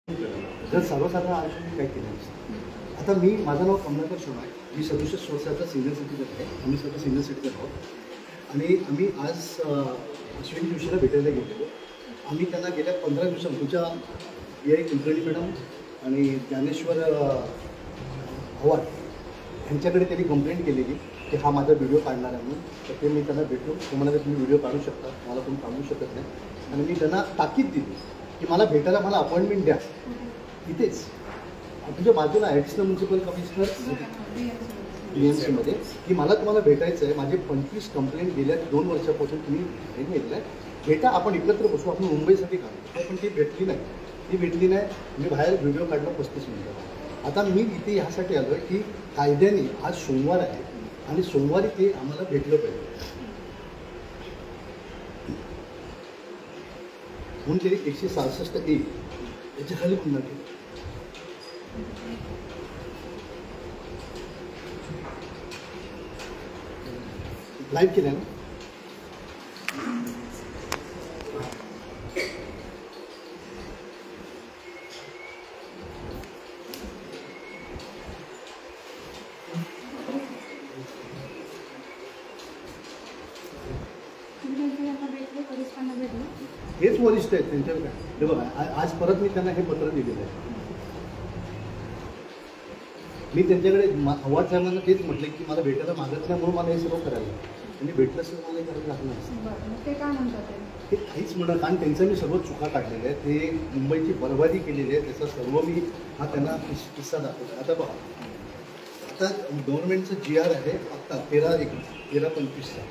जर सर्वसाधारण आयुष्यात काय केलं नसतं. आता माझं नाव कमलाकर शर्मा आहे. मी 67 वर्षाचा सिनियर सिटीजन आहे. आम्ही स्वतः सिनियर सिटीजन आहोत आणि आम्ही आज अश्विनी जोशीला भेटायला गेलेलो. आम्ही त्यांना गेल्या 15 दिवसांत तुमच्या ए कुलकर्णी मॅडम आणि ज्ञानेश्वर आव्हाड यांच्याकडे त्यांनी कंप्लेंट केलेली की हा माझा व्हिडिओ काढणार आहे म्हणून. तर ते मी त्यांना भेटलो. ते म्हणाले तुम्ही व्हिडिओ काढू शकता, मला तुम्ही काढू शकत नाही. आणि मी त्यांना ताकीद दिली की मला भेटायला मला अपॉइंटमेंट द्या इथेच तुमच्या बाजूला ॲडिशनल म्युन्सिपल कमिशनर BMCमध्ये की मला तुम्हाला भेटायचं आहे. माझे 25 कंप्लेंट गेल्या 2 वर्षापासून तुम्ही घेतलं आहे. भेटा, आपण एकत्र बसू, आपण मुंबईसाठी काढू. पण ती भेटली नाही. मी बाहेर व्हिडिओ काढला 35 मिनिटं. आता मी इथे ह्यासाठी आलो आहे की कायद्याने आज सोमवार आहे आणि सोमवारी ते आम्हाला भेटलं पाहिजे म्हणून तरी 166A याच्या खाली गुन्हा केला. लाईव्ह केलं ना. हेच वरिष्ठ आहेत त्यांच्यावर काय. हे बघा, आज परत मी त्यांना हे पत्र दिलेलं आहे. मी त्यांच्याकडे आव्हाड साहेबांना तेच म्हटलं की मला भेटायला मागत नाही म्हणून मला हे सर्व करायला. त्यांनी भेटलं असं मला करायला लागलं असतं. ते काय म्हणतात हे काहीच म्हणत. आणि त्यांचं मी सर्व चुका काढलेल्या आहेत. ते मुंबईची बर्बादी केलेली आहे. त्याचा सर्व मी हा त्यांना किस्सा दाखवतो. आता बघा, आता गव्हर्नमेंटचं GR आहे आत्ता 13/25चा.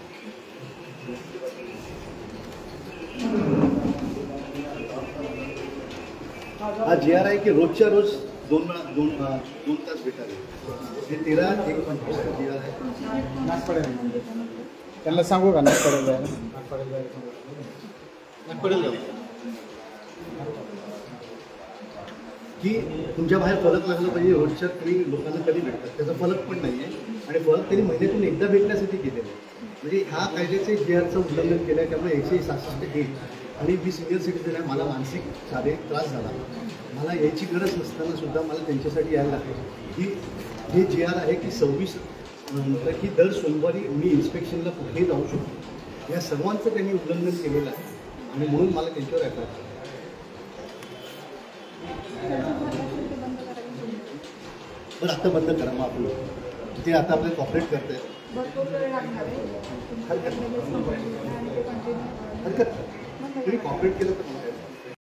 हा GR आहे की रोजच्या रोज दोन तास भेटायला. हे 13/1/25चा GR आहे. नाक पडेल त्यांना सांगू का? नाक पडेल की तुमच्या बाहेर फलक लागलं पाहिजे. रोजच्या तुम्ही लोकांना कधी भेटतात त्याचा फलक पण नाही आहे. आणि फलक त्यांनी महिन्यातून एकदा भेटण्यासाठी केलेलं आहे. म्हणजे ह्या कायद्याचे GRचं उल्लंघन केलं आहे. त्यामुळे 166A आणि मी सिनियर सिटीजन आहे. मला मानसिक शारीरिक त्रास झाला. मला याची गरज नसताना सुद्धा मला त्यांच्यासाठी यायला लागेल. की हे GR आहे की 26 नंतर की दर सोमवारी मी इन्स्पेक्शनला कुठेही जाऊ शकतो. या सर्वांचं त्यांनी उल्लंघन केलेलं आहे आणि म्हणून मला त्यांच्यावर ॲप्लाय करायचं. पण आता बंद करा मग आपलं. ते आता आपल्याला कॉपरेट करत आहेत. हरकत तुम्ही कॉपरेट केलं तर